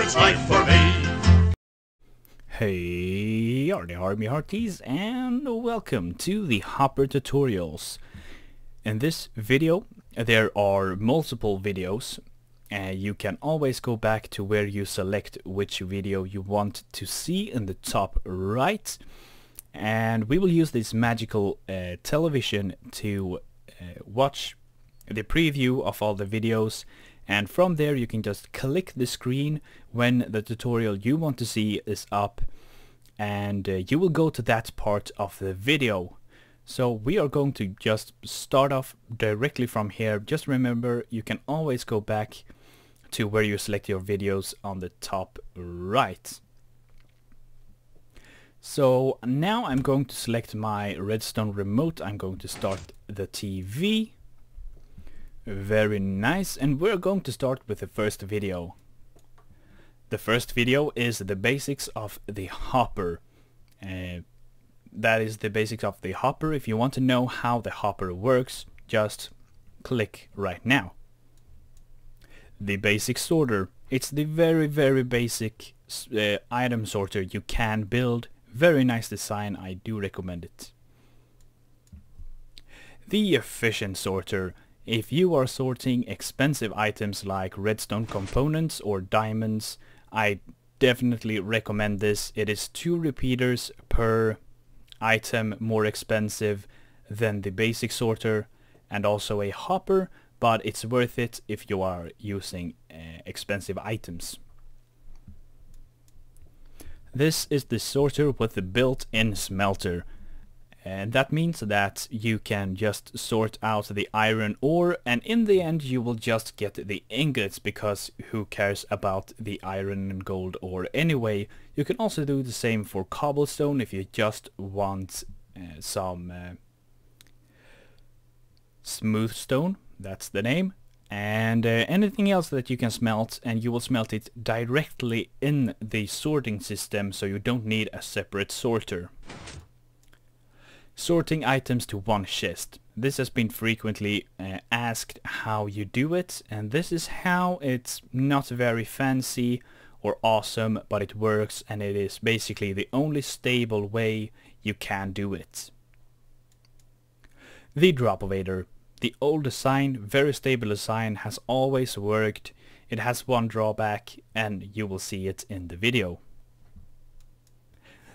it's life for me. Hey, are the Army Hearties, and welcome to the Hopper tutorials. In this video there are multiple videos, and you can always go back to where you select which video you want to see in the top right, and we will use this magical television to watch the preview of all the videos, and from there you can just click the screen when the tutorial you want to see is up, and you will go to that part of the video. So we are going to just start off directly from here. Just remember, you can always go back to where you select your videos on the top right. So now I'm going to select my redstone remote. I'm going to start the TV. Very nice, and we're going to start with the first video. The first video is the basics of the hopper. That is the basics of the hopper. If you want to know how the hopper works, just click right now. The basic sorter. It's the very basic item sorter you can build. Very nice design, I do recommend it. The efficient sorter. If you are sorting expensive items like redstone components or diamonds, I definitely recommend this. It is 2 repeaters per item more expensive than the basic sorter, and also a hopper, but it's worth it if you are using expensive items. This is the sorter with the built-in smelter, and that means that you can just sort out the iron ore, and in the end you will just get the ingots, because who cares about the iron and gold ore anyway. You can also do the same for cobblestone if you just want some smooth stone, that's the name, and anything else that you can smelt, and you will smelt it directly in the sorting system, so you don't need a separate sorter. Sorting items to one chest. This has been frequently asked how you do it, and this is how. It's not very fancy or awesome, but it works, and it is basically the only stable way you can do it. The dropovator. The old design, very stable design, has always worked. It has one drawback, and you will see it in the video.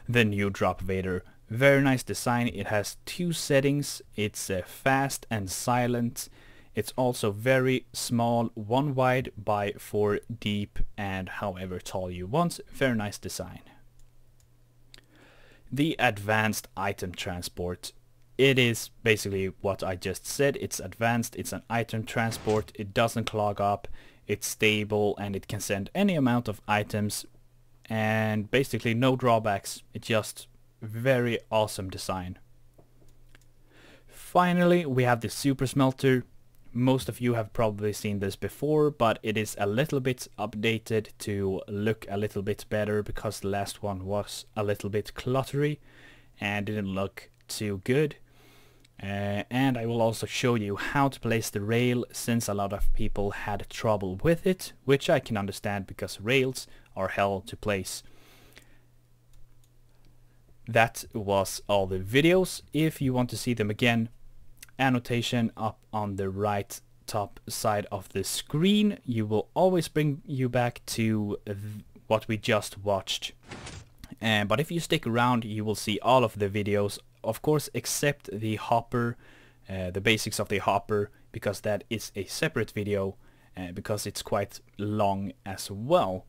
The new dropovator. Very nice design. It has 2 settings. It's fast and silent. It's also very small, 1 wide by 4 deep, and however tall you want. Very nice design. The advanced item transport. It is basically what I just said. It's advanced. It's an item transport. It doesn't clog up. It's stable, and it can send any amount of items, and basically no drawbacks. It just very awesome design. Finally, we have the super smelter. Most of you have probably seen this before, but it is a little bit updated to look a little bit better, because the last one was a little bit cluttery and didn't look too good. And I will also show you how to place the rail, since a lot of people had trouble with it, which I can understand, because rails are hell to place. That was all the videos. If you want to see them again, annotation up on the right top side of the screen. You will always bring you back to what we just watched. But if you stick around, you will see all of the videos, of course, except the hopper, the basics of the hopper, because that is a separate video, because it's quite long as well.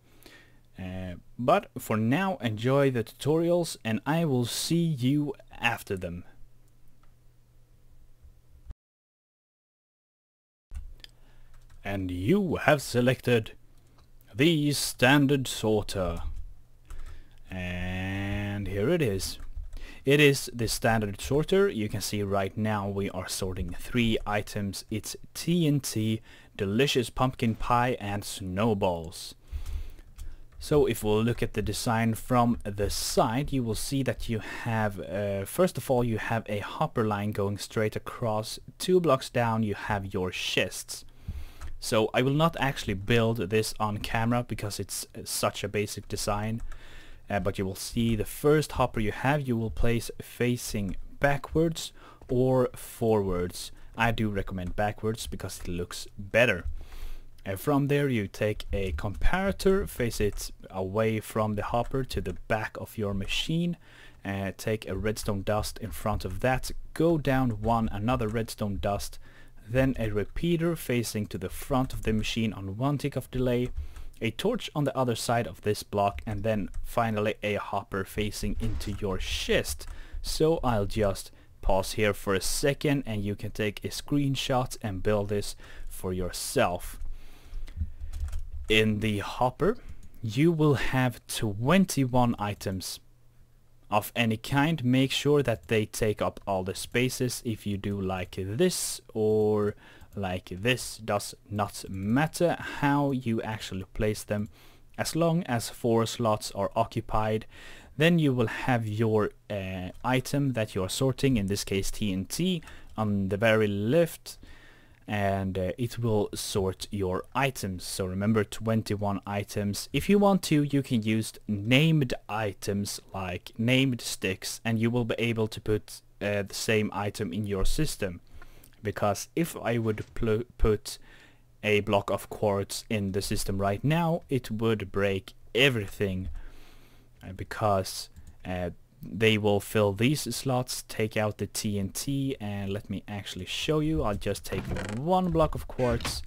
But for now, enjoy the tutorials, and I will see you after them. And you have selected the standard sorter, and here it is. It is the standard sorter. You can see right now we are sorting 3 items. It's TNT, delicious pumpkin pie, and snowballs. So if we'll look at the design from the side, you will see that you have, first of all, you have a hopper line going straight across. 2 blocks down you have your chests. So I will not actually build this on camera because it's such a basic design. But you will see the first hopper you have, you will place facing backwards or forwards. I do recommend backwards because it looks better. And from there you take a comparator, face it away from the hopper to the back of your machine, take a redstone dust in front of that, go down one, another redstone dust, then a repeater facing to the front of the machine on 1 tick of delay, a torch on the other side of this block, and then finally a hopper facing into your chest. So I'll just pause here for a second and you can take a screenshot and build this for yourself. In the hopper you will have 21 items of any kind. Make sure that they take up all the spaces. If you do like this or like this, does not matter how you actually place them, as long as 4 slots are occupied. Then you will have your item that you are sorting, in this case TNT, on the very left, and it will sort your items. So remember, 21 items. If you want to, you can use named items like named sticks, and you will be able to put the same item in your system. Because if I would put a block of quartz in the system right now, it would break everything, because they will fill these slots, take out the TNT, and let me actually show you. I'll just take 1 block of quartz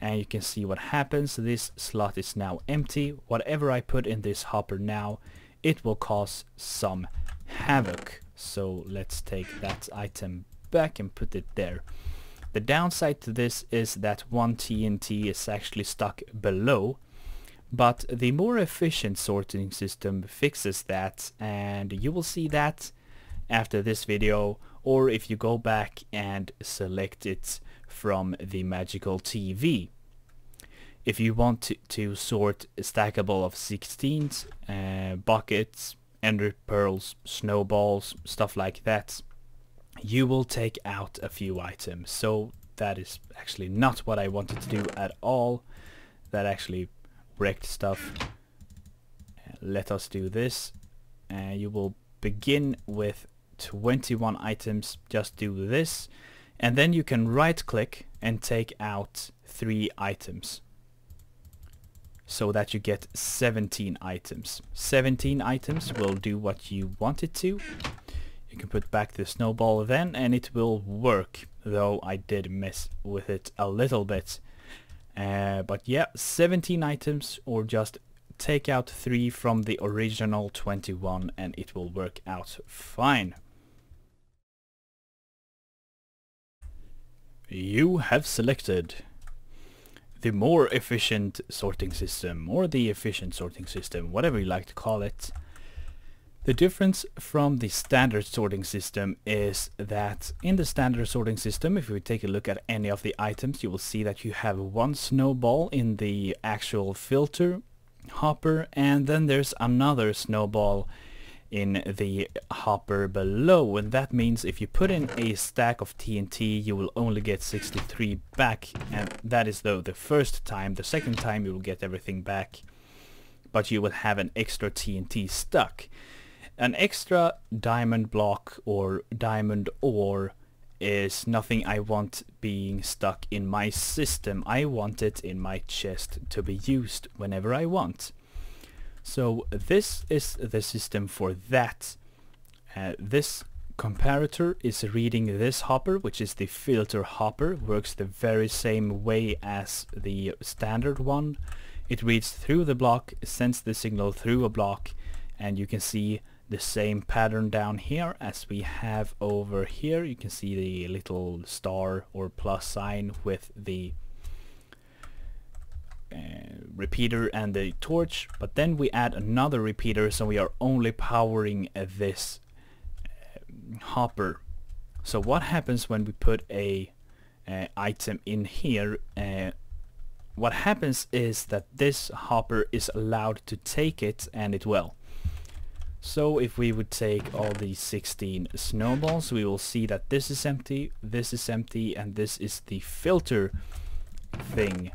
and you can see what happens. This slot is now empty. Whatever I put in this hopper now, it will cause some havoc. So let's take that item back and put it there. The downside to this is that 1 TNT is actually stuck below, but the more efficient sorting system fixes that, and you will see that after this video, or if you go back and select it from the magical TV. If you want to sort a stackable of 16s, buckets, ender pearls, snowballs, stuff like that, you will take out a few items. So that is actually not what I wanted to do at all. That actually wrecked stuff. Let us do this. You will begin with 21 items. Just do this, and then you can right click and take out 3 items, so that you get 17 items. 17 items will do what you want it to. You can put back the snowball then and it will work, though I did mess with it a little bit. But yeah, 17 items, or just take out 3 from the original 21 and it will work out fine. You have selected the more efficient sorting system, or the efficient sorting system, whatever you like to call it. The difference from the standard sorting system is that in the standard sorting system, if we take a look at any of the items, you will see that you have 1 snowball in the actual filter hopper, and then there's another snowball in the hopper below, and that means if you put in a stack of TNT, you will only get 63 back, and that is though the first time. The second time you will get everything back, but you will have an extra TNT stuck. An extra diamond block or diamond ore is nothing I want being stuck in my system. I want it in my chest to be used whenever I want. So this is the system for that. This comparator is reading this hopper, which is the filter hopper. Works the very same way as the standard one. It reads through the block, sends the signal through a block, and you can see the same pattern down here as we have over here. You can see the little star or plus sign with the repeater and the torch, but then we add another repeater, so we are only powering this hopper. So what happens when we put a item in here? What happens is that this hopper is allowed to take it, and it will. So if we would take all these 16 snowballs, we will see that this is empty, and this is the filter thing.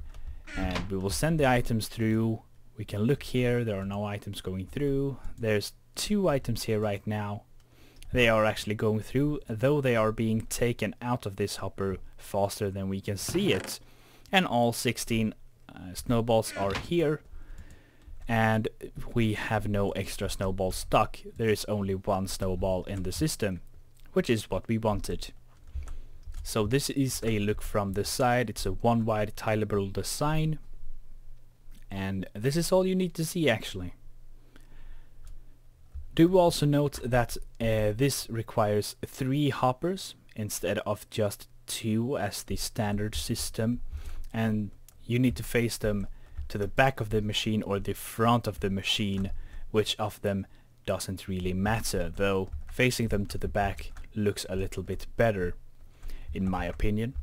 and we will send the items through. We can look here, there are no items going through. There's 2 items here right now. They are actually going through, though they are being taken out of this hopper faster than we can see it. And all 16 snowballs are here, and we have no extra snowballs stuck. There is only 1 snowball in the system, which is what we wanted. So this is a look from the side. It's a 1 wide tileable design, and this is all you need to see actually. Do also note that this requires 3 hoppers instead of just 2 as the standard system, and you need to face them to the back of the machine or the front of the machine, which of them doesn't really matter, though facing them to the back looks a little bit better in my opinion.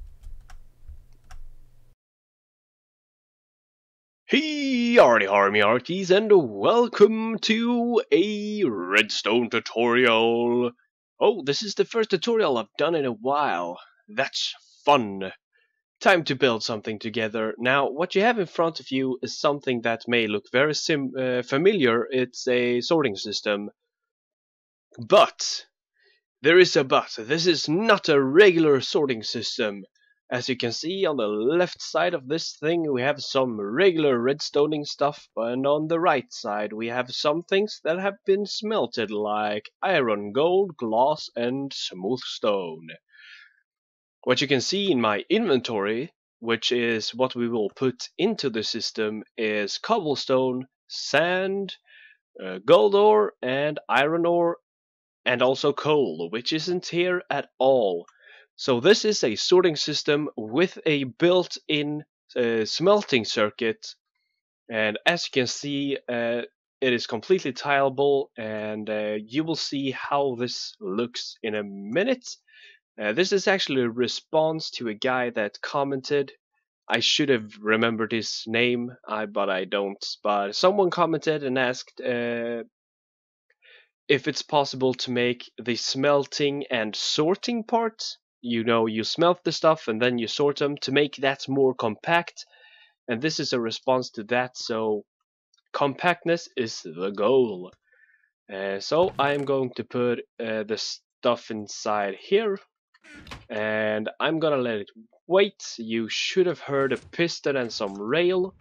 Hey, hardy arties, and welcome to a redstone tutorial. Oh, this is the first tutorial I've done in a while. That's fun. Time to build something together. Now, what you have in front of you is something that may look very familiar. It's a sorting system. But there is a but. This is not a regular sorting system. As you can see on the left side of this thing we have some regular redstoning stuff, and on the right side we have some things that have been smelted like iron, gold, glass and smooth stone. What you can see in my inventory, which is what we will put into the system, is cobblestone, sand, gold ore and iron ore, and also coal, which isn't here at all. So this is a sorting system with a built-in smelting circuit, and as you can see it is completely tileable, and you will see how this looks in a minute. This is actually a response to a guy that commented. I should have remembered his name, but I don't. But someone commented and asked if it's possible to make the smelting and sorting part. You know, you smelt the stuff and then you sort them to make that more compact, and this is a response to that, so compactness is the goal. So I'm going to put the stuff inside here, and I'm gonna let it wait. You should have heard a piston and some rail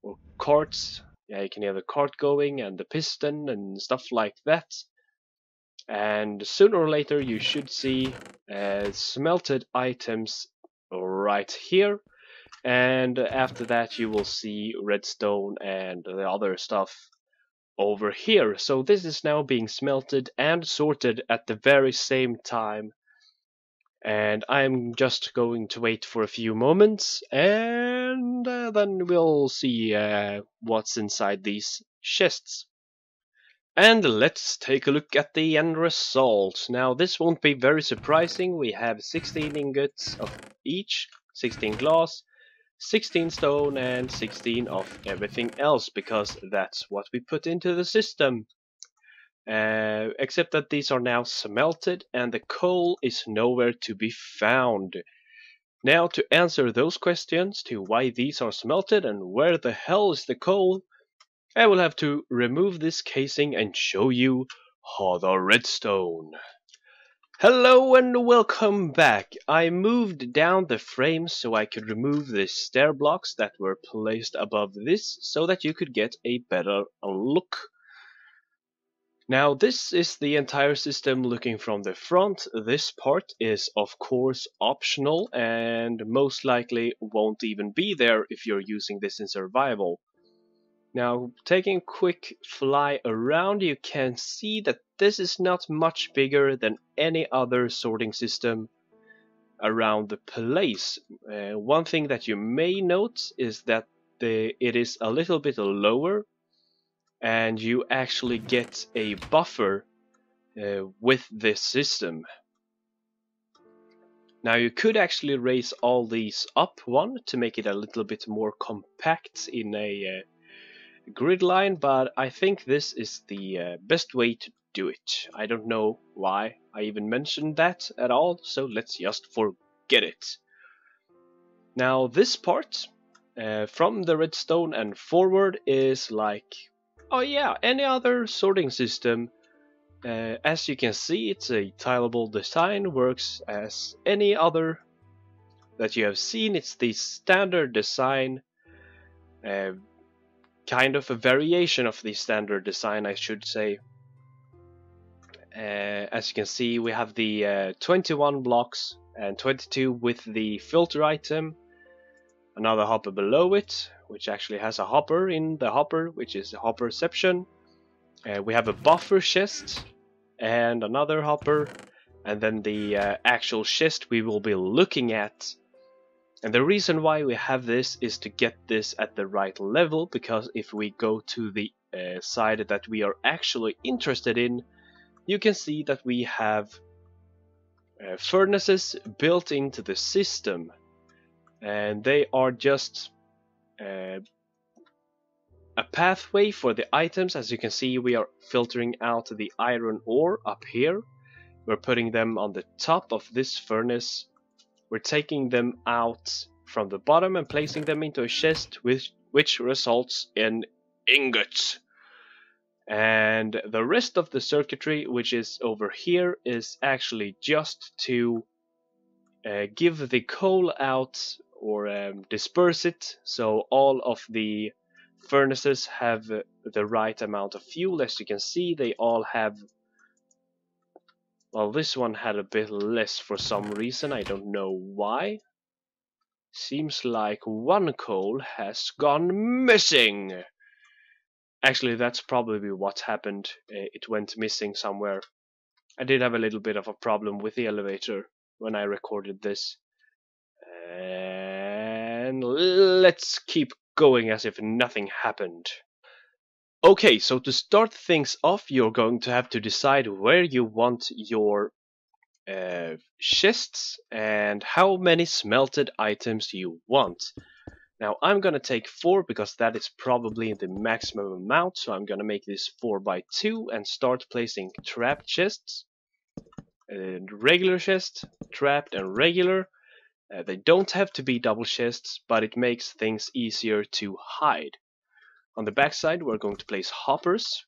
or carts. Yeah, you can hear the cart going and the piston and stuff like that. And sooner or later you should see smelted items right here, and after that you will see redstone and the other stuff over here. So this is now being smelted and sorted at the very same time, and I'm just going to wait for a few moments, and then we'll see what's inside these chests. And let's take a look at the end result. Now this won't be very surprising. We have 16 ingots of each, 16 glass, 16 stone and 16 of everything else, because that's what we put into the system. Except that these are now smelted and the coal is nowhere to be found. Now to answer those questions to why these are smelted and where the hell is the coal, I will have to remove this casing and show you the redstone. Hello and welcome back. I moved down the frame so I could remove the stair blocks that were placed above this, so that you could get a better look. Now this is the entire system looking from the front. This part is of course optional and most likely won't even be there if you're using this in survival. Now, taking a quick fly around, you can see that this is not much bigger than any other sorting system around the place. One thing that you may note is that it is a little bit lower, and you actually get a buffer with this system. Now you could actually raise all these up one to make it a little bit more compact in a grid line, but I think this is the best way to do it. I don't know why I even mentioned that at all, so let's just forget it. Now this part, from the redstone and forward is like, oh yeah, any other sorting system. As you can see, it's a tileable design, works as any other that you have seen. It's the standard design, kind of a variation of the standard design, I should say. As you can see, we have the 21 blocks and 22 with the filter item, another hopper below it, which actually has a hopper in the hopper, which is a hopperception. We have a buffer chest and another hopper, and then the actual chest we will be looking at. And the reason why we have this is to get this at the right level, because if we go to the side that we are actually interested in, you can see that we have furnaces built into the system, and they are just a pathway for the items. As you can see, we are filtering out the iron ore up here. We're putting them on the top of this furnace. We're taking them out from the bottom and placing them into a chest, which results in ingots. And the rest of the circuitry, which is over here, is actually just to give the coal out, or disperse it, so all of the furnaces have the right amount of fuel. As you can see, they all have, well, this one had a bit less for some reason, I don't know why. Seems like one coal has gone missing. Actually, that's probably what happened. It went missing somewhere. I did have a little bit of a problem with the elevator when I recorded this. And let's keep going as if nothing happened. Okay, so to start things off, you're going to have to decide where you want your chests and how many smelted items you want. Now I'm gonna take 4 because that is probably the maximum amount, so I'm gonna make this 4 by 2 and start placing trapped chests, and regular chests, trapped and regular. They don't have to be double chests, but it makes things easier to hide. On the backside we're going to place hoppers.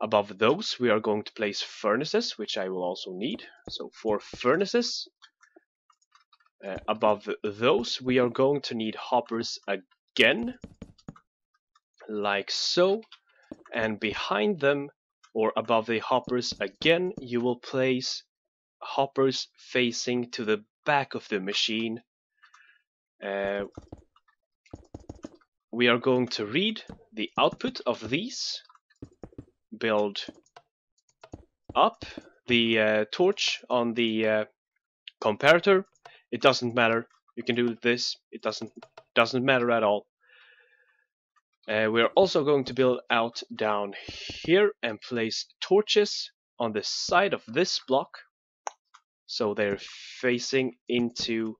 Above those we are going to place furnaces, which I will also need, so 4 furnaces. Above those we are going to need hoppers again, like so, and behind them, or above the hoppers again, you will place hoppers facing to the back of the machine. We are going to read the output of these, build up the torch on the comparator. It doesn't matter, you can do this, it doesn't matter at all. We're also going to build out down here and place torches on the side of this block, so they're facing into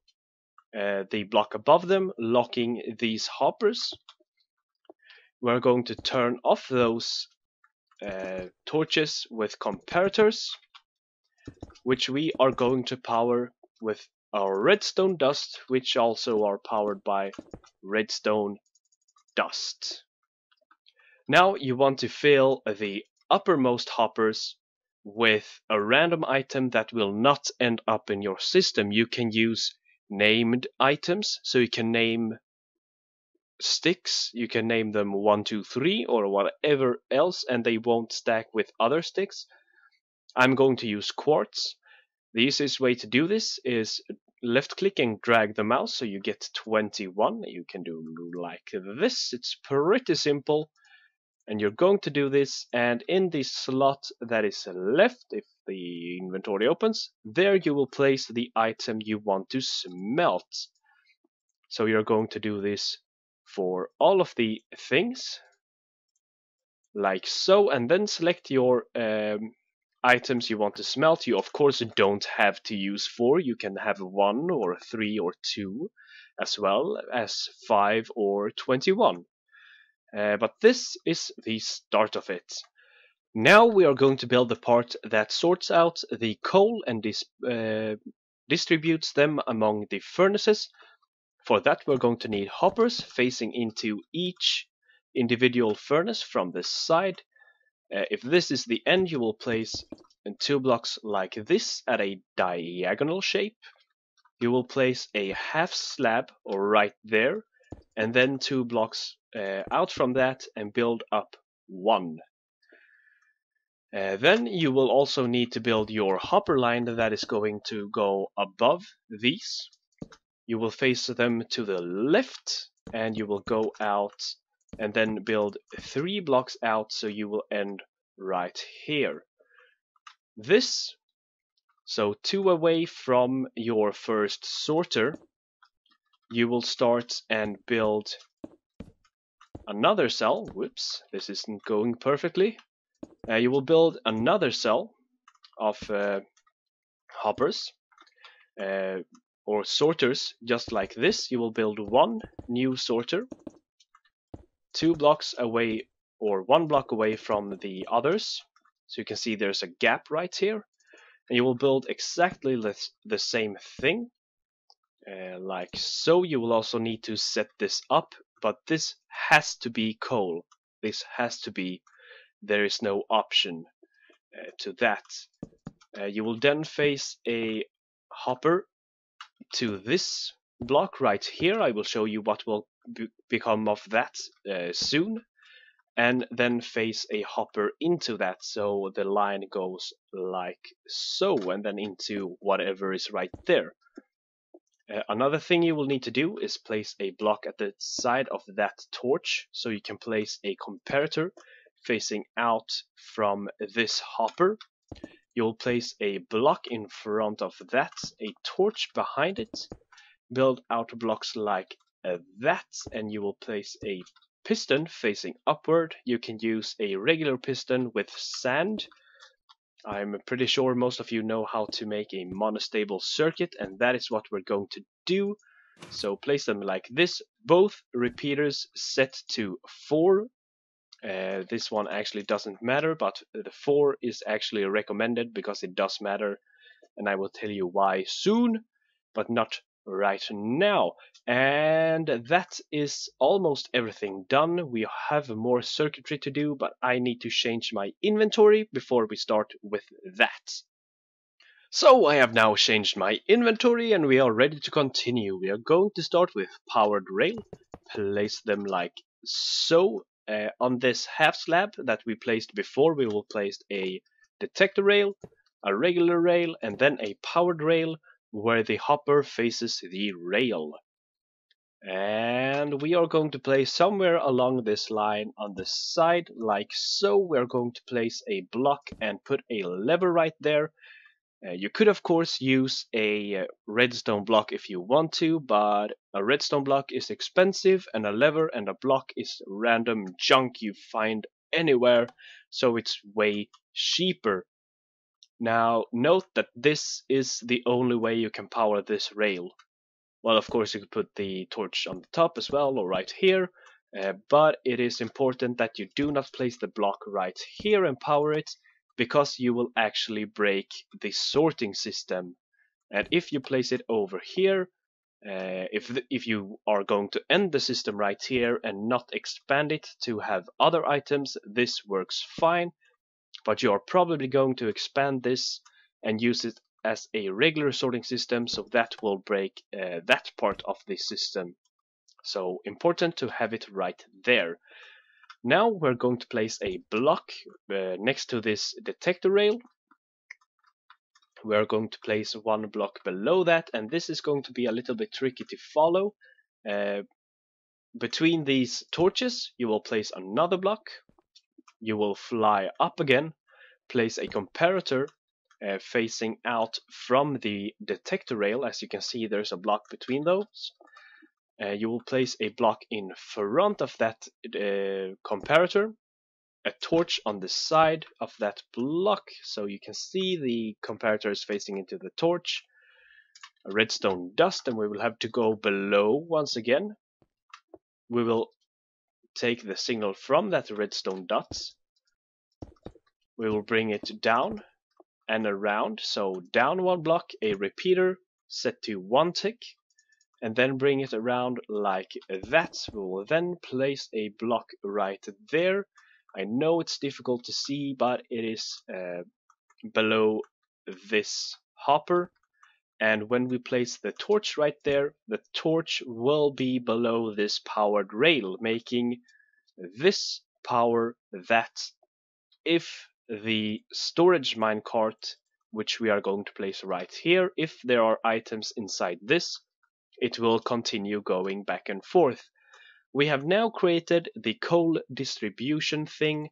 the block above them, locking these hoppers. We're going to turn off those torches with comparators, which we are going to power with our redstone dust, which also are powered by redstone dust. Now you want to fill the uppermost hoppers with a random item that will not end up in your system. You can use named items, so you can name sticks, you can name them 1, 2, 3 or whatever else, and they won't stack with other sticks. I'm going to use quartz. The easiest way to do this is left click and drag the mouse so you get 21. You can do like this, it's pretty simple. And you're going to do this, and in the slot that is left, if the inventory opens, there you will place the item you want to smelt. So you're going to do this for all of the things, like so, and then select your items you want to smelt. You of course don't have to use 4, you can have 1 or 3 or 2, as well as 5 or 21. But this is the start of it. Now we are going to build the part that sorts out the coal and distributes them among the furnaces. For that we're going to need hoppers facing into each individual furnace from this side. If this is the end, you will place 2 blocks like this at a diagonal shape. You will place a half slab or right there, and then 2 blocks out from that and build up 1. Then you will also need to build your hopper line that is going to go above these. You will face them to the left, and you will go out and then build 3 blocks out, so you will end right here. This, so 2 away from your first sorter, you will start and build another cell. Whoops, this isn't going perfectly. You will build another cell of hoppers or sorters, just like this. You will build 1 new sorter 2 blocks away or 1 block away from the others. So you can see there's a gap right here, and you will build exactly the same thing like so. You will also need to set this up, but this has to be coal. This has to be, there is no option to that. You will then face a hopper to this block right here. I will show you what will become of that soon. And then face a hopper into that, so the line goes like so, and then into whatever is right there. Another thing you will need to do is place a block at the side of that torch, so you can place a comparator facing out from this hopper. You'll place a block in front of that, a torch behind it, build out blocks like that, and you will place a piston facing upward. You can use a regular piston with sand. I'm pretty sure most of you know how to make a monostable circuit, and that is what we're going to do. So place them like this, both repeaters set to 4. This one actually doesn't matter, but the 4 is actually recommended because it does matter, and I will tell you why soon, but not right now. And that is almost everything done. We have more circuitry to do, but I need to change my inventory before we start with that. So I have now changed my inventory and we are ready to continue. We are going to start with powered rail. Place them like so. On this half slab that we placed before, we will place a detector rail, a regular rail, and then a powered rail where the hopper faces the rail. And we are going to place somewhere along this line on the side like so. We're going to place a block and put a lever right there. You could of course use a redstone block if you want to, but a redstone block is expensive and a lever and a block is random junk you find anywhere, so it's way cheaper. Now note that this is the only way you can power this rail. Well, of course you could put the torch on the top as well, or right here, but it is important that you do not place the block right here and power it, because you will actually break the sorting system. And if you place it over here, if you are going to end the system right here and not expand it to have other items, this works fine, but you are probably going to expand this and use it as a regular sorting system, so that will break that part of the system. So important to have it right there. Now we're going to place a block next to this detector rail. We're going to place 1 block below that, and this is going to be a little bit tricky to follow. Between these torches you will place another block. You will fly up again, place a comparator facing out from the detector rail. As you can see, there's a block between those. You will place a block in front of that comparator, a torch on the side of that block, so you can see the comparator is facing into the torch, a redstone dust, and we will have to go below once again. We will take the signal from that redstone dust, we will bring it down and around, so down 1 block, a repeater set to 1 tick, and then bring it around like that. We will then place a block right there. I know it's difficult to see, but it is below this hopper. And when we place the torch right there, the torch will be below this powered rail, making this power that. If the storage minecart, which we are going to place right here, if there are items inside this, it will continue going back and forth. We have now created the coal distribution thing,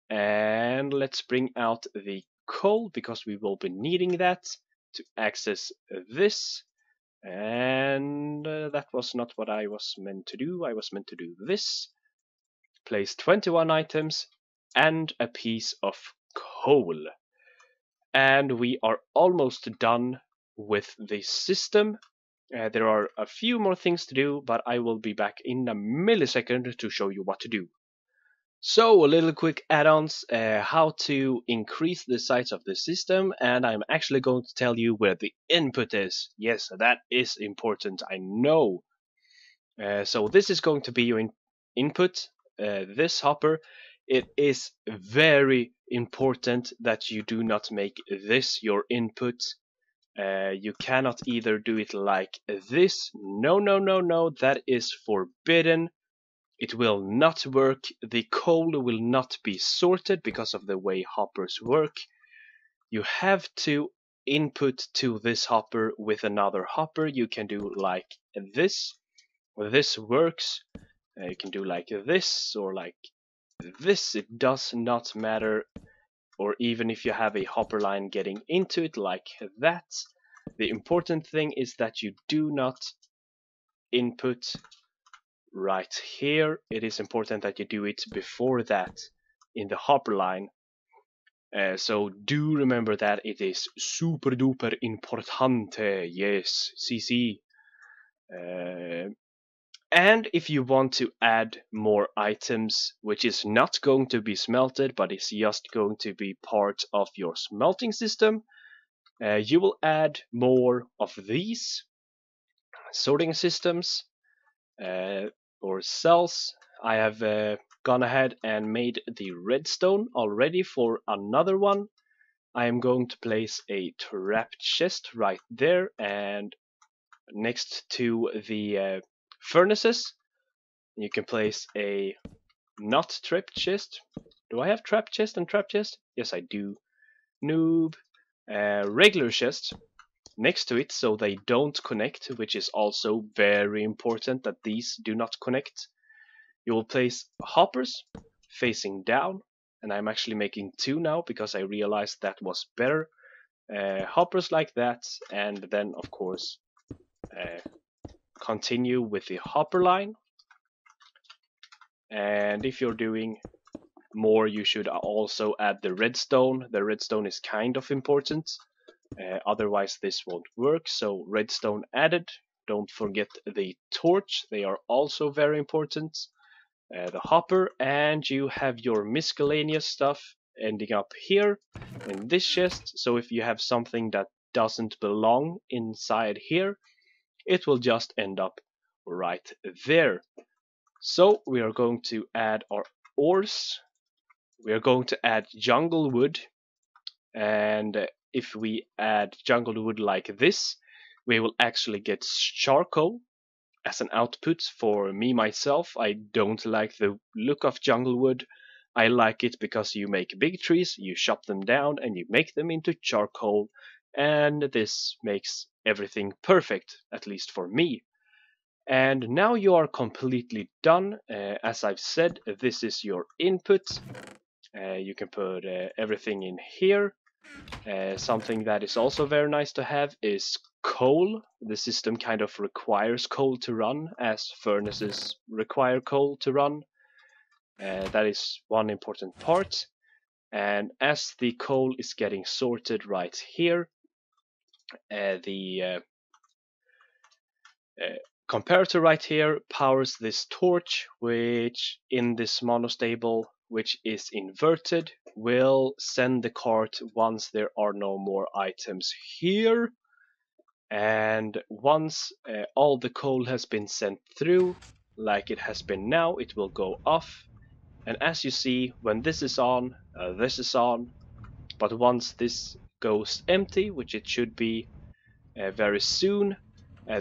and let's bring out the coal because we will be needing that to access this. And that was not what I was meant to do. I was meant to do this. Place 21 items and a piece of coal. And we are almost done with the system. There are a few more things to do, but I will be back in a millisecond to show you what to do. So, a little quick add-ons, how to increase the size of the system, and I'm actually going to tell you where the input is. Yes, that is important, I know. So this is going to be your input, this hopper. It is very important that you do not make this your input. You cannot either do it like this. No, no, no, no, that is forbidden. It will not work. The coal will not be sorted because of the way hoppers work. You have to input to this hopper with another hopper. You can do like this. This works. You can do like this or like this. It does not matter. Or even if you have a hopper line getting into it like that. The important thing is that you do not input right here. It is important that you do it before that in the hopper line. So do remember that it is super duper importante. Yes, CC. And if you want to add more items, which is not going to be smelted, but is just going to be part of your smelting system, you will add more of these sorting systems or cells. I have gone ahead and made the redstone already for another one. I am going to place a trap chest right there and next to the furnaces. You can place a not trap chest. Do I have trap chest and trap chest? Yes, I do. Noob. Regular chest next to it so they don't connect, which is also very important that these do not connect. You will place hoppers facing down, and I'm actually making two now because I realized that was better. Hoppers like that, and then of course continue with the hopper line. And if you're doing more, you should also add the redstone. The redstone is kind of important. Otherwise this won't work. So redstone added. Don't forget the torch. They are also very important. The hopper, and you have your miscellaneous stuff ending up here in this chest. So if you have something that doesn't belong inside here, it will just end up right there. So we are going to add our ores. We are going to add jungle wood, and if we add jungle wood like this, we will actually get charcoal as an output. For me myself, I don't like the look of jungle wood. I like it because you make big trees, you chop them down and you make them into charcoal, and this makes everything perfect, at least for me. And now you are completely done. As I've said, this is your input. You can put everything in here. Something that is also very nice to have is coal. The system kind of requires coal to run, as furnaces require coal to run. That is one important part. And as the coal is getting sorted right here, the comparator right here powers this torch, which in this monostable, which is inverted, will send the cart once there are no more items here. And once all the coal has been sent through, like it has been now, it will go off. And as you see, when this is on, this is on. But once this goes empty, which it should be very soon,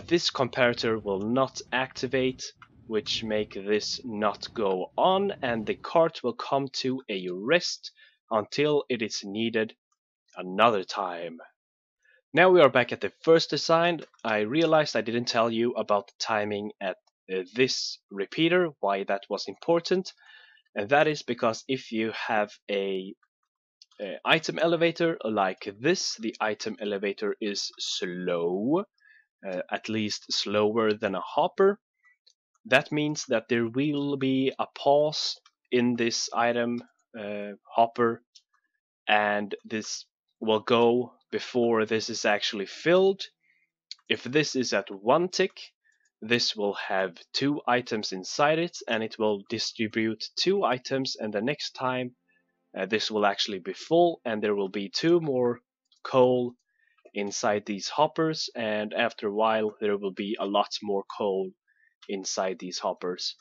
this comparator will not activate, which make this not go on, and the cart will come to a rest until it is needed another time. Now we are back at the first design. I realized I didn't tell you about the timing at this repeater, why that was important, and that is because if you have a item elevator like this, the item elevator is slow, at least slower than a hopper. That means that there will be a pause in this item hopper, and this will go before this is actually filled. If this is at 1 tick, this will have 2 items inside it, and it will distribute 2 items, and the next time this will actually be full, and there will be 2 more coal inside these hoppers, and after a while there will be a lot more coal inside these hoppers.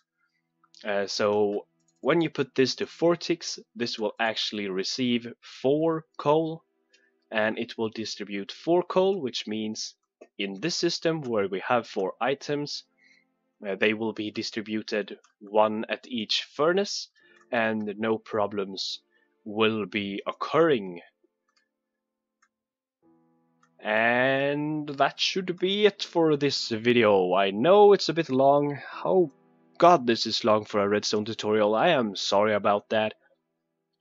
So when you put this to 4 ticks, this will actually receive 4 coal, and it will distribute 4 coal, which means in this system where we have 4 items, they will be distributed 1 at each furnace, and no problems will be occurring. And that should be it for this video. I know it's a bit long. Oh god, this is long for a redstone tutorial. I am sorry about that.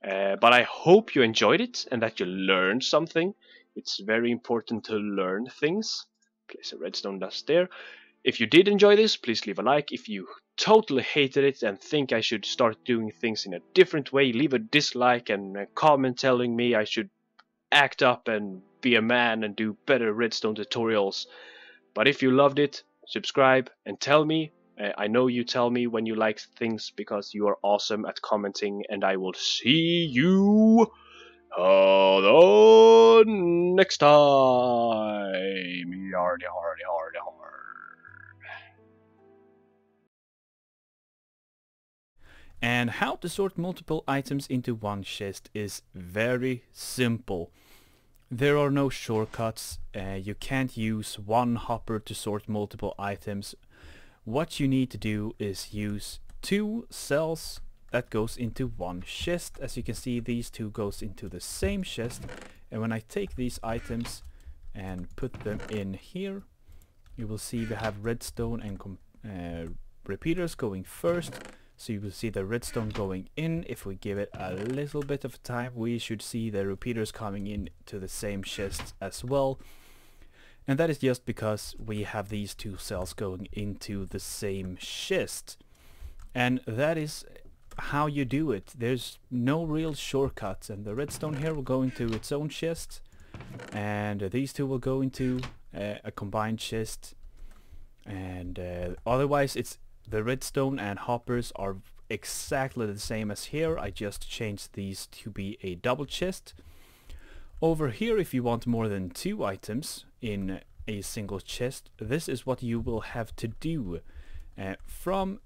But I hope you enjoyed it and that you learned something. It's very important to learn things. Place a redstone dust there. If you did enjoy this, please leave a like. If you totally hated it and think I should start doing things in a different way, leave a dislike and a comment telling me I should act up and be a man and do better redstone tutorials. But if you loved it, subscribe and tell me. I know you tell me when you like things because you are awesome at commenting, and I will see you the next time. Yardy, hardy, hardy, hard. And how to sort multiple items into one chest is very simple. There are no shortcuts. You can't use one hopper to sort multiple items. What you need to do is use 2 cells that goes into one chest. As you can see, these 2 goes into the same chest, and when I take these items and put them in here, you will see we have redstone and repeaters going first. So you will see the redstone going in. If we give it a little bit of time, we should see the repeaters coming in to the same chest as well. And that is just because we have these 2 cells going into the same chest. And that is how you do it. There's no real shortcuts, and the redstone here will go into its own chest, and these 2 will go into a combined chest, and otherwise it's the redstone and hoppers are exactly the same as here. I just changed these to be a double chest. Over here, if you want more than 2 items in a single chest, this is what you will have to do. From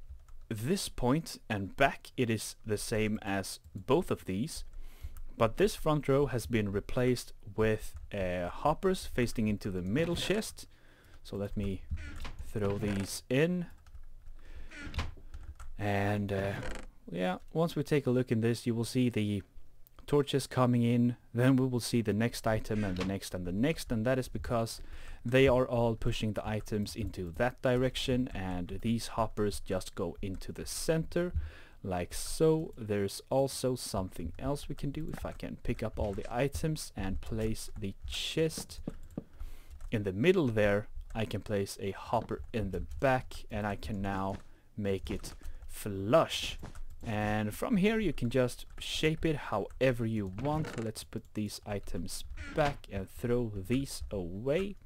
this point and back, it is the same as both of these, but this front row has been replaced with hoppers facing into the middle chest. So let me throw these in, and yeah, once we take a look in this, you will see the torches coming in, then we will see the next item and the next and the next, and that is because they are all pushing the items into that direction, and these hoppers just go into the center like so. There's also something else we can do. If I can pick up all the items and place the chest in the middle there, I can place a hopper in the back, and I can now make it flush. And from here you can just shape it however you want. Let's put these items back and throw these away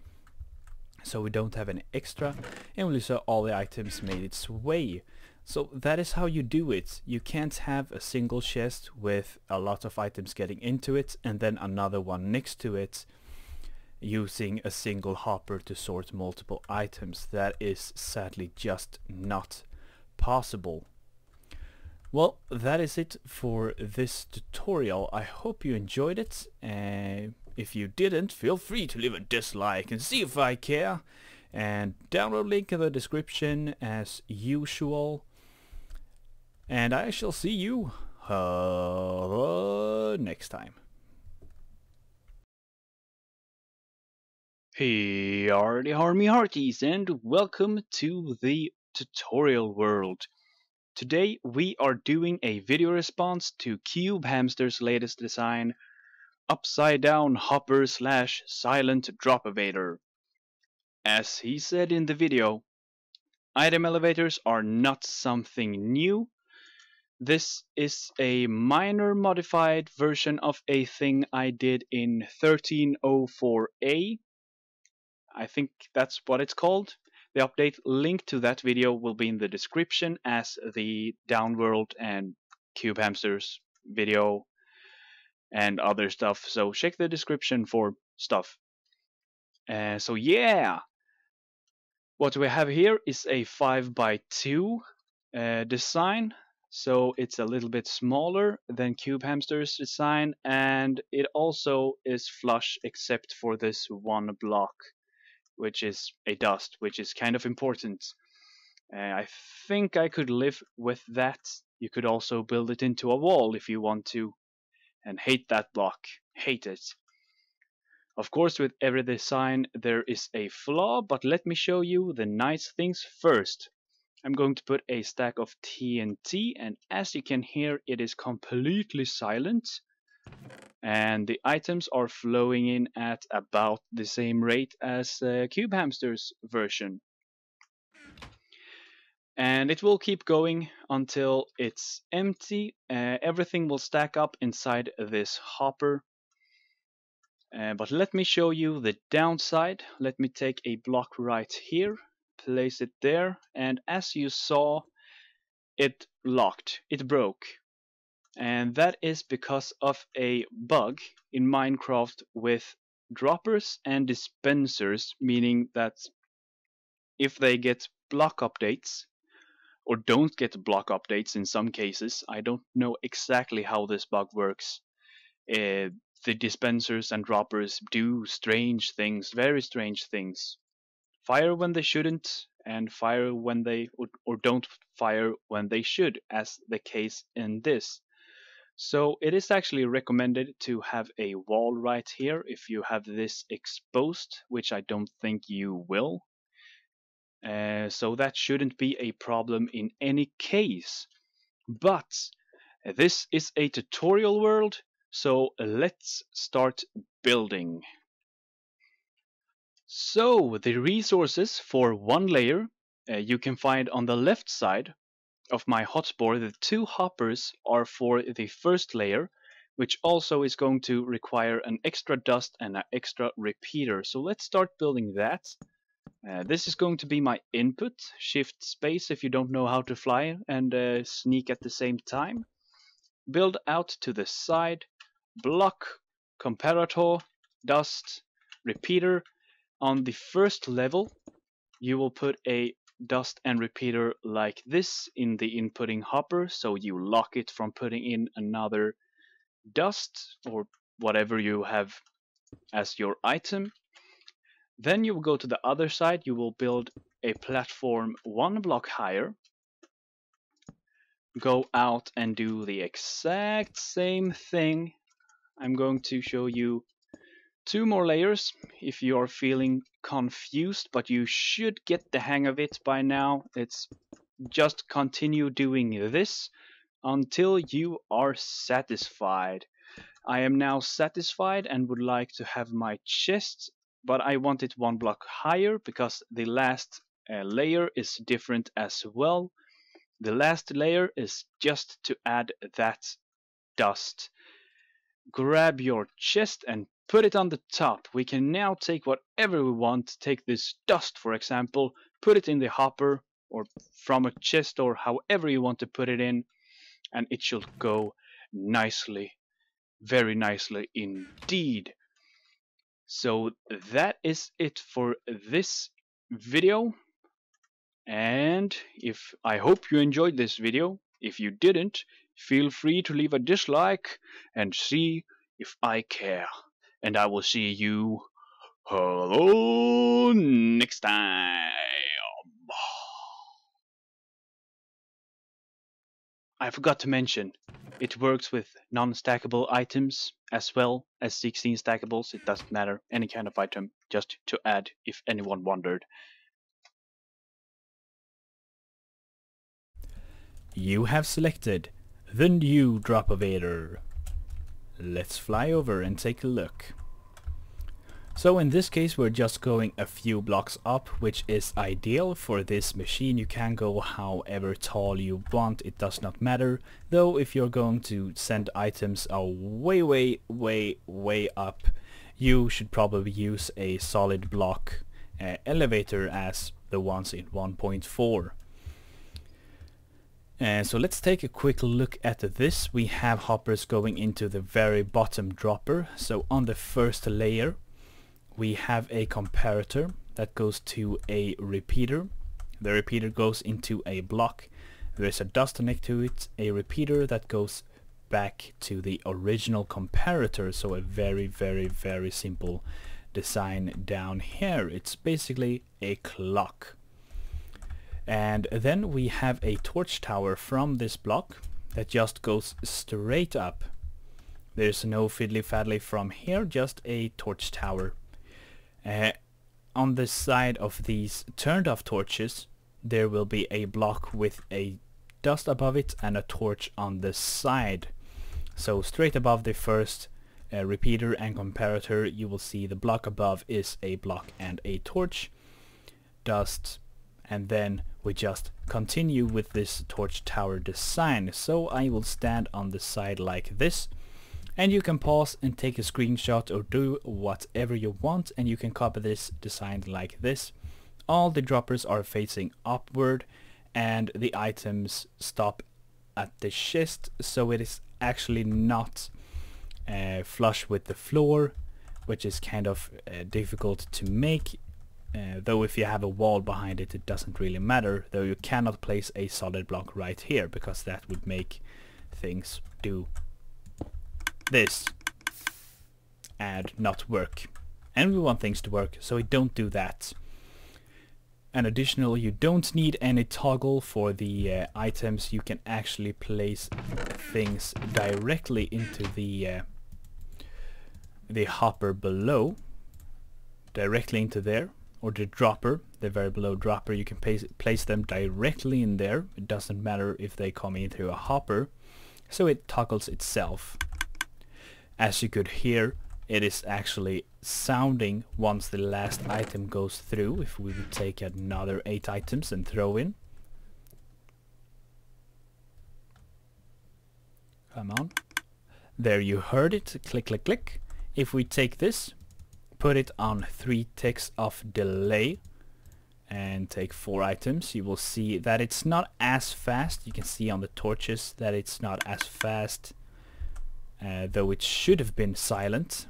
so we don't have any extra, and we'll see all the items made its way. So that is how you do it. You can't have a single chest with a lot of items getting into it and then another one next to it. using a single hopper to sort multiple items. That is sadly just not possible. Well, that is it for this tutorial. I hope you enjoyed it. If you didn't, feel free to leave a dislike and see if I care. And download link in the description as usual. And I shall see you next time. Hey, arty harmy hearties, and welcome to the tutorial world. Today we are doing a video response to Cube Hamster's latest design, Upside Down Hopper / Silent Dropovator. As he said in the video, item elevators are not something new. This is a minor modified version of a thing I did in 1304A. I think that's what it's called. The update link to that video will be in the description, as the Downworld and Cube Hamsters video and other stuff. So check the description for stuff. So yeah, what we have here is a 5x2 design. So it's a little bit smaller than Cube Hamster's design, and it also is flush except for this one block, which is a dust, which is kind of important. I think I could live with that. You could also build it into a wall if you want to, and hate that block. Hate it. Of course, with every design there is a flaw, but let me show you the nice things first. I'm going to put a stack of TNT, and as you can hear, it is completely silent. And the items are flowing in at about the same rate as Cube Hamster's version. And it will keep going until it's empty. Everything will stack up inside this hopper. But let me show you the downside. Let me take a block right here, place it there, and as you saw, it locked, it broke. And that is because of a bug in Minecraft with droppers and dispensers, meaning that if they get block updates, or don't get block updates in some cases, I don't know exactly how this bug works. The dispensers and droppers do strange things, very strange things. Fire when they shouldn't, and fire when they, or don't fire when they should, as the case in this. So it is actually recommended to have a wall right here if you have this exposed, which I don't think you will. So that shouldn't be a problem in any case. But this is a tutorial world, so let's start building. So the resources for one layer you can find on the left side of my hotbar. The two hoppers are for the first layer, which also is going to require an extra dust and an extra repeater. So let's start building that. This is going to be my input. Shift space if you don't know how to fly and sneak at the same time. Build out to the side. Block, comparator, dust, repeater. On the first level, you will put a dust and repeater like this in the inputting hopper, so you lock it from putting in another dust or whatever you have as your item. Then you will go to the other side. You will build a platform one block higher, go out and do the exact same thing. I'm going to show you two more layers if you are feeling confused, but you should get the hang of it by now. It's just continue doing this until you are satisfied. I am now satisfied and would like to have my chest, but I want it one block higher because the last layer is different as well. The last layer is just to add that dust. Grab your chest and put it on the top. We can now take whatever we want. Take this dust, for example, put it in the hopper or from a chest or however you want to put it in, and it should go nicely, very nicely indeed. So that is it for this video. And I hope you enjoyed this video. If you didn't, feel free to leave a dislike and see if I care. And I will see you hello next time. I forgot to mention, it works with non-stackable items as well as 16 stackables. It doesn't matter, any kind of item, just to add if anyone wondered. You have selected the new dropovator. Let's fly over and take a look. So in this case we're just going a few blocks up, which is ideal for this machine. You can go however tall you want, it does not matter. Though if you're going to send items way up, you should probably use a solid block elevator as the ones in 1.4. So let's take a quick look at this. We have hoppers going into the very bottom dropper. So on the first layer we have a comparator that goes to a repeater. The repeater goes into a block. There is a dust next to it, a repeater that goes back to the original comparator. So a very simple design down here. It's basically a clock. And then we have a torch tower from this block that just goes straight up. There's no fiddly faddly from here, just a torch tower. On the side of these turned off torches there will be a block with a dust above it and a torch on the side. So straight above the first repeater and comparator you will see the block above is a block and a torch, dust, and then we just continue with this torch tower design. So I will stand on the side like this, and you can pause and take a screenshot or do whatever you want, and you can copy this design like this. All the droppers are facing upward and the items stop at the chest, so it is actually not flush with the floor, which is kind of difficult to make. Though if you have a wall behind it, it doesn't really matter, though you cannot place a solid block right here because that would make things do this and not work. And we want things to work, so we don't do that. And additionally, you don't need any toggle for the items. You can actually place things directly into the hopper below, directly into there, or the dropper, the very below dropper. You can place them directly in there. It doesn't matter if they come in through a hopper, so it toggles itself. As you could hear, it is actually sounding once the last item goes through. If we would take another 8 items and throw in. Come on. There, you heard it. Click, click, click. If we take this, put it on 3 ticks of delay and take 4 items, you will see that it's not as fast. You can see on the torches that it's not as fast, though it should have been silent.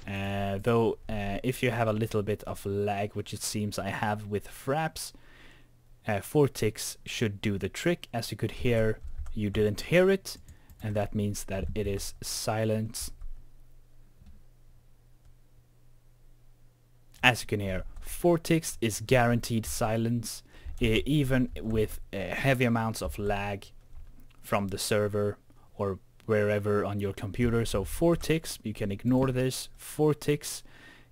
Though if you have a little bit of lag, which it seems I have with fraps, 4 ticks should do the trick. As you could hear, you didn't hear it, and that means that it is silent. As you can hear, 4 ticks is guaranteed silence, even with heavy amounts of lag from the server or wherever on your computer. So 4 ticks, you can ignore this. 4 ticks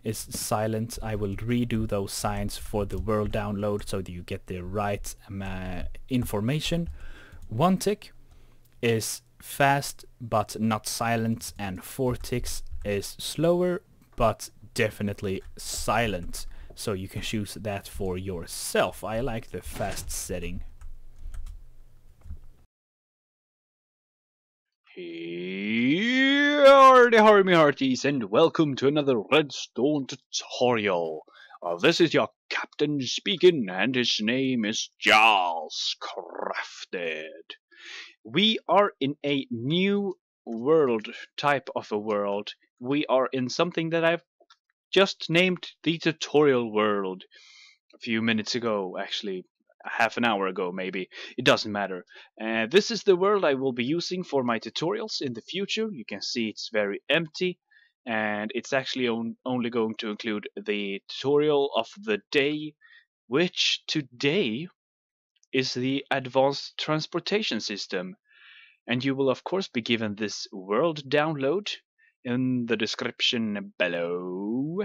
is silent. I will redo those signs for the world download so that you get the right information. 1 tick is fast but not silent, and 4 ticks is slower but definitely silent. So you can choose that for yourself. I like the fast setting. Howdy me hearties, and welcome to another Redstone tutorial. This is your captain speaking, and his name is Giles Crafted. We are in a new world, type of a world. We are in something that I've just named the tutorial world a few minutes ago, actually half an hour ago maybe. It doesn't matter. This is the world I will be using for my tutorials in the future. You can see it's very empty, and it's actually only going to include the tutorial of the day, which today is the advanced transportation system. And you will of course be given this world download in the description below.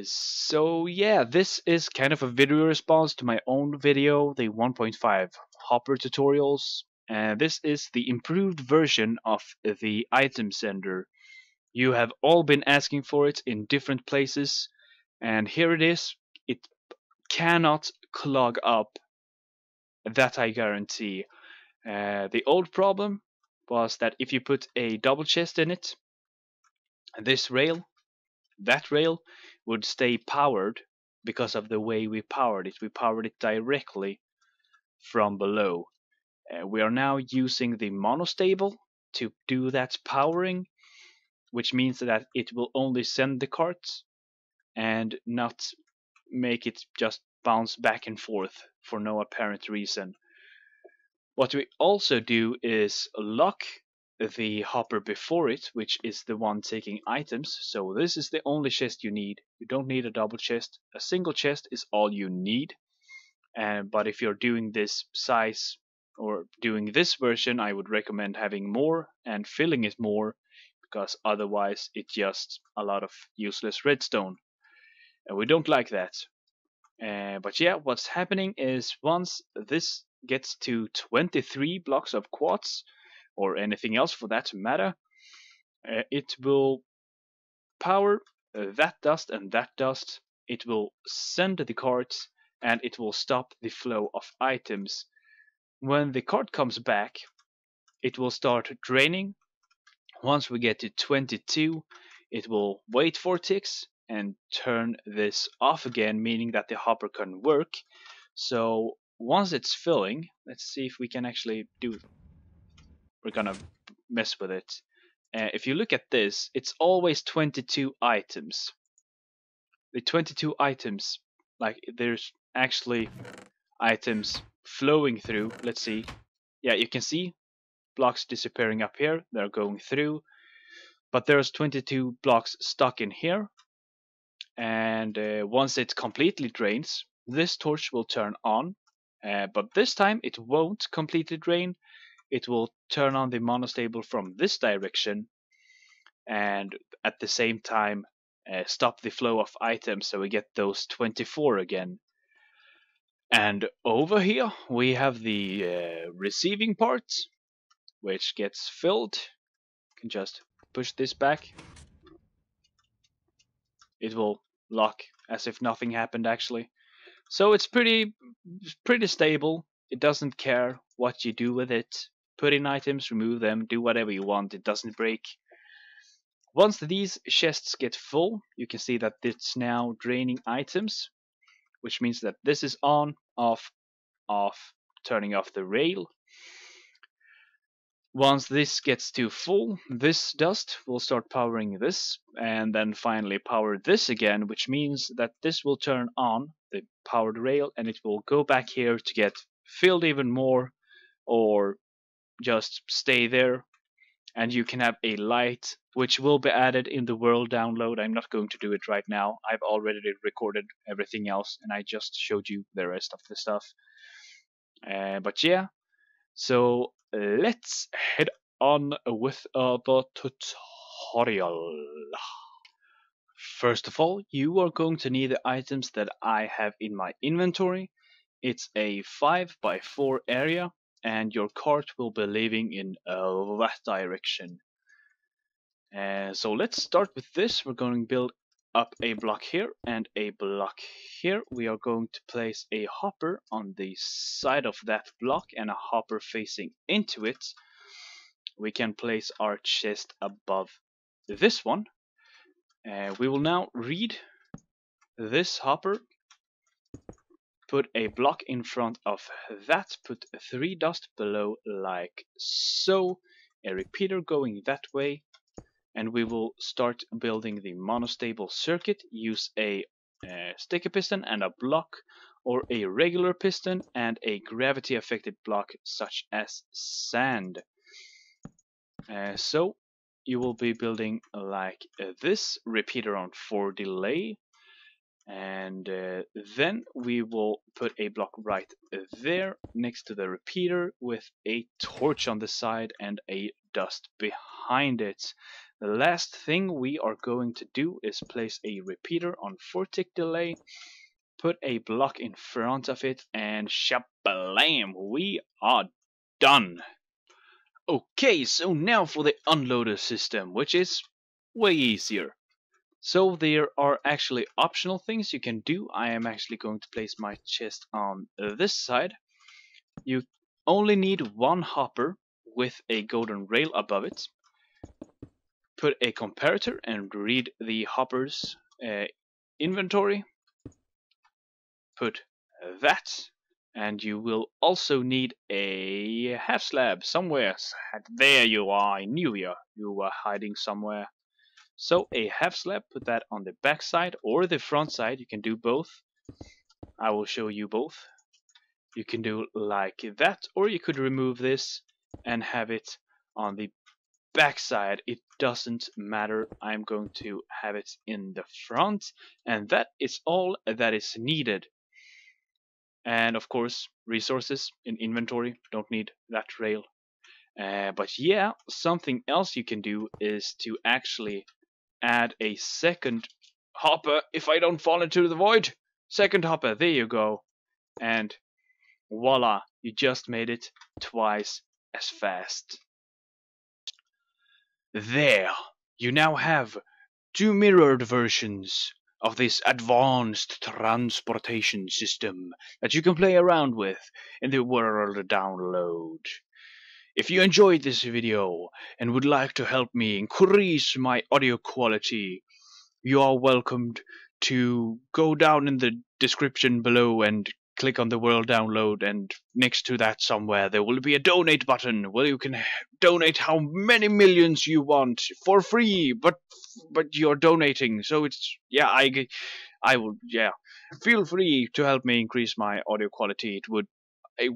So yeah, this is kind of a video response to my own video, the 1.5 Hopper tutorials. And this is the improved version of the item sender. You have all been asking for it in different places, and here it is. It cannot clog up, that I guarantee. The old problem was that if you put a double chest in it, this rail, that rail would stay powered because of the way we powered it. We powered it directly from below. We are now using the monostable to do that powering, which means that it will only send the cart and not make it just bounce back and forth for no apparent reason. What we also do is lock the hopper before it, which is the one taking items. So this is the only chest you need. You don't need a double chest. A single chest is all you need. But if you're doing this size or doing this version, I would recommend having more and filling it more, because otherwise it's just a lot of useless redstone. And we don't like that. But yeah, what's happening is once this gets to 23 blocks of quartz, or anything else for that matter, it will power that dust and that dust. It will send the carts, and it will stop the flow of items. When the cart comes back, it will start draining. Once we get to 22, it will wait for ticks and turn this off again, meaning that the hopper can work. So once it's filling, let's see if we can actually do it. We're gonna mess with it. If you look at this, it's always 22 items. The 22 items, like there's actually items flowing through. Let's see. Yeah, you can see blocks disappearing up here. They're going through. But there's 22 blocks stuck in here. And once it completely drains, this torch will turn on. But this time it won't completely drain. It will turn on the monostable from this direction, and at the same time stop the flow of items, so we get those 24 again. And over here we have the receiving part, which gets filled. You can just push this back. It will lock as if nothing happened actually. So it's pretty stable. It doesn't care what you do with it. Put in items, remove them, do whatever you want. It doesn't break. Once these chests get full, you can see that it's now draining items, which means that this is on, off, off, turning off the rail. Once this gets too full, this dust will start powering this, and then finally power this again, which means that this will turn on the powered rail, and it will go back here to get filled even more, or just stay there. And you can have a light, which will be added in the world download. I'm not going to do it right now. I've already recorded everything else, and I just showed you the rest of the stuff. But yeah, so let's head on with the tutorial. First of all, you are going to need the items that I have in my inventory. It's a 5x4 area, and your cart will be leaving in that direction. So let's start with this. We're going to build up a block here and a block here. We are going to place a hopper on the side of that block and a hopper facing into it. We can place our chest above this one. We will now read this hopper. Put a block in front of that, put 3 dust below like so, a repeater going that way, and we will start building the monostable circuit. Use a sticky piston and a block, or a regular piston and a gravity affected block such as sand. So you will be building like this, repeater on 4 delay, and then we will put a block right there next to the repeater with a torch on the side and a dust behind it. The last thing we are going to do is place a repeater on 4 tick delay, put a block in front of it, and shablam, we are done. Okay, so now for the unloader system, which is way easier. So there are actually optional things you can do. I am actually going to place my chest on this side. You only need one hopper with a golden rail above it. Put a comparator and read the hopper's inventory. Put that, and you will also need a half slab somewhere. There you are, I knew you were hiding somewhere. So a half slab, put that on the back side or the front side, you can do both. I will show you both. You can do like that, or you could remove this and have it on the back side. It doesn't matter, I'm going to have it in the front, and that is all that is needed. And of course, resources in inventory, don't need that rail. But yeah, something else you can do is to actually add a second hopper if I don't fall into the void. Second hopper, there you go. And voila, you just made it twice as fast. There, you now have 2 mirrored versions of this advanced transportation system that you can play around with in the world download. If you enjoyed this video and would like to help me increase my audio quality, you are welcomed to go down in the description below and click on the world download, and next to that somewhere there will be a donate button where you can donate how many millions you want for free, but you're donating, so it's, yeah, I would, yeah, feel free to help me increase my audio quality. It would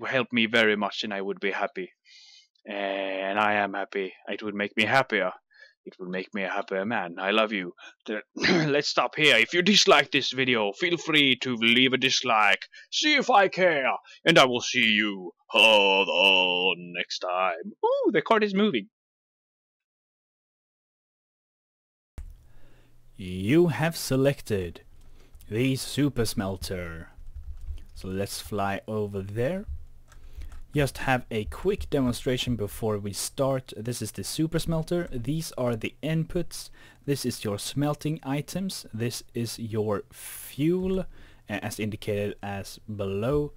help me very much and I would be happy. And I am happy. It would make me happier. It would make me a happier man. I love you. Let's stop here. If you dislike this video, feel free to leave a dislike. See if I care. And I will see you next time. Ooh, the card is moving. You have selected the super smelter. So let's fly over there. Just have a quick demonstration before we start. This is the super smelter. These are the inputs. This is your smelting items. This is your fuel, as indicated as below.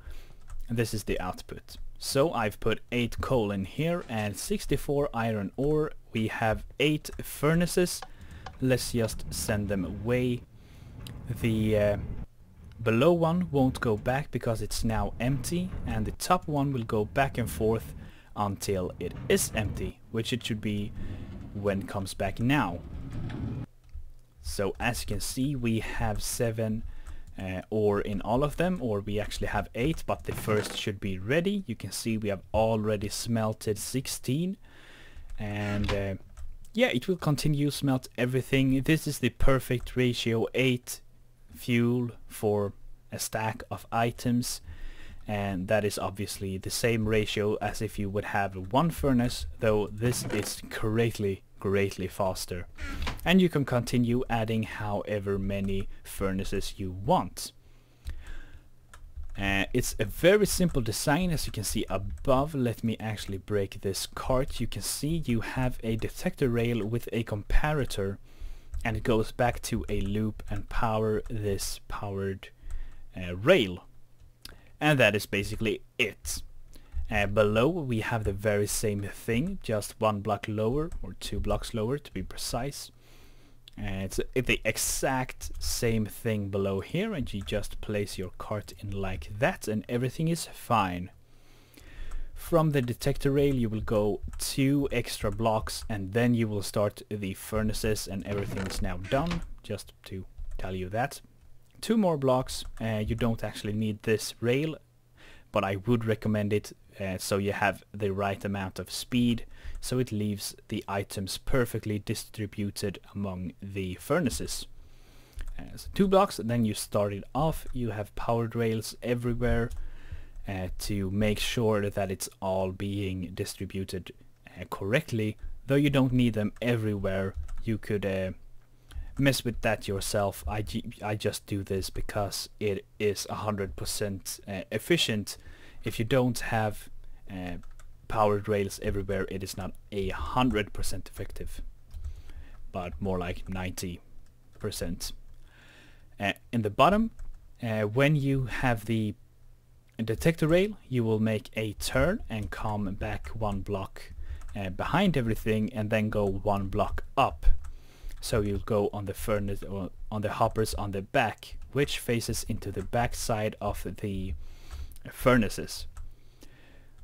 And this is the output. So I've put 8 coal in here and 64 iron ore. We have 8 furnaces. Let's just send them away. The below one won't go back because it's now empty, and the top one will go back and forth until it is empty, which it should be when it comes back now. So as you can see, we have 7 ore in all of them, or we actually have 8, but the first should be ready. You can see we have already smelted 16, and yeah, it will continue smelt everything. This is the perfect ratio, 8 fuel for a stack of items, and that is obviously the same ratio as if you would have 1 furnace, though this is greatly faster, and you can continue adding however many furnaces you want. It's a very simple design, as you can see above. Let me actually break this cart. You can see you have a detector rail with a comparator, and it goes back to a loop and power this powered rail, and that is basically it. Below we have the very same thing, just 1 block lower, or 2 blocks lower to be precise. It's the exact same thing below here, and you just place your cart in like that and everything is fine. From the detector rail you will go 2 extra blocks, and then you will start the furnaces, and everything is now done, just to tell you that. 2 more blocks. You don't actually need this rail, but I would recommend it so you have the right amount of speed, so it leaves the items perfectly distributed among the furnaces. So 2 blocks, and then you start it off. You have powered rails everywhere to make sure that it's all being distributed correctly, though you don't need them everywhere. You could mess with that yourself. I just do this because it is 100% efficient. If you don't have powered rails everywhere, it is not 100% effective, but more like 90%. In the bottom, when you have the detector rail, you will make a turn and come back 1 block behind everything, and then go 1 block up. So you'll go on the furnace, or on the hoppers on the back, which faces into the back side of the furnaces.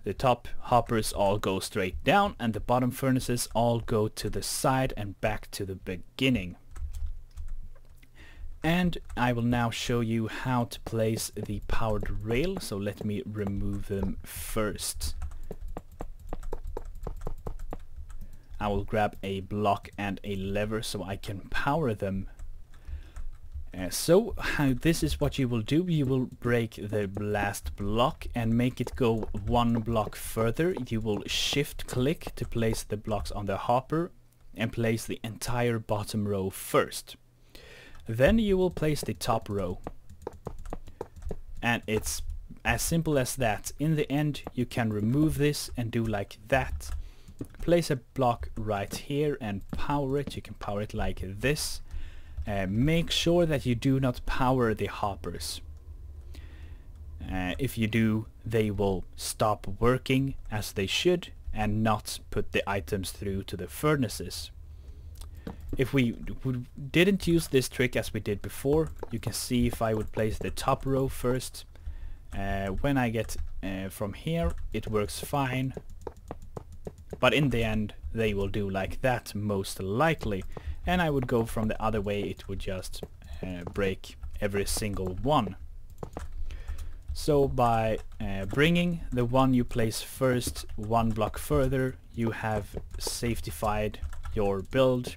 The top hoppers all go straight down, and the bottom furnaces all go to the side and back to the beginning. And I will now show you how to place the powered rail, so let me remove them first. I will grab a block and a lever so I can power them. So this is what you will do. You will break the last block and make it go 1 block further. You will shift click to place the blocks on the hopper and place the entire bottom row first. Then you will place the top row, and it's as simple as that. In the end you can remove this and do like that. Place a block right here and power it. You can power it like this. Make sure that you do not power the hoppers. If you do, they will stop working as they should and not put the items through to the furnaces. If we didn't use this trick as we did before, you can see if I would place the top row first, when I get from here it works fine, but in the end they will do like that most likely, and I would go from the other way, it would just break every single one. So by bringing the one you place first 1 block further, you have safetified your build.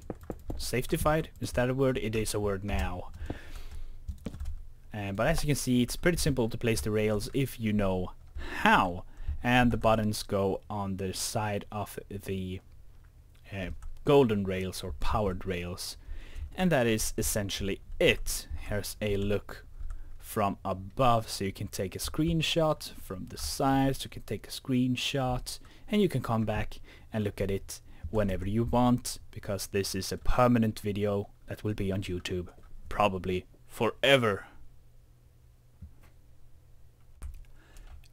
Safetified? Is that a word? It is a word now. But as you can see, it's pretty simple to place the rails if you know how. And the buttons go on the side of the golden rails or powered rails. And that is essentially it. Here's a look from above, so you can take a screenshot. From the sides you can take a screenshot, and you can come back and look at it whenever you want, because this is a permanent video that will be on YouTube probably forever.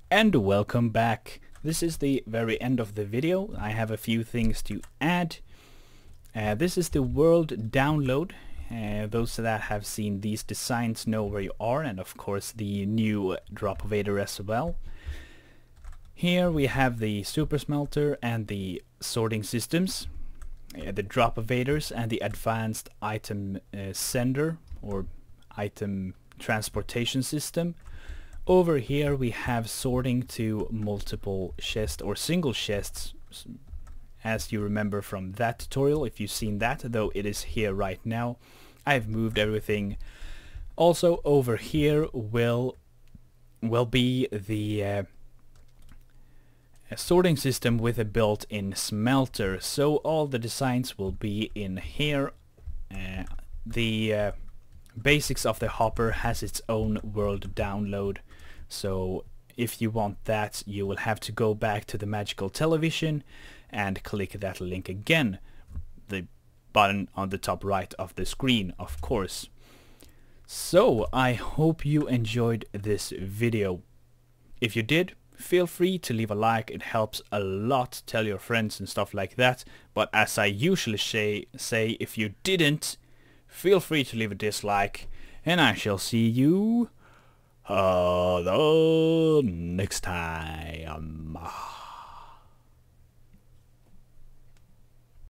And welcome back. This is the very end of the video. I have a few things to add. This is the world download. Those that have seen these designs know where you are, and of course the new dropovator as well. Here we have the super smelter and the sorting systems, the dropovators and the advanced item sender or item transportation system. Over here we have sorting to multiple chests or single chests, as you remember from that tutorial. If you've seen that, though it is here right now, I've moved everything. Also over here will be the sorting system with a built-in smelter, so all the designs will be in here. The basics of the hopper has its own world download, so if you want that you will have to go back to the magical television and click that link again, the button on the top right of the screen, of course. So I hope you enjoyed this video. If you did, feel free to leave a like, it helps a lot. Tell your friends and stuff like that. But as I usually say, if you didn't, feel free to leave a dislike, and I shall see you the next time.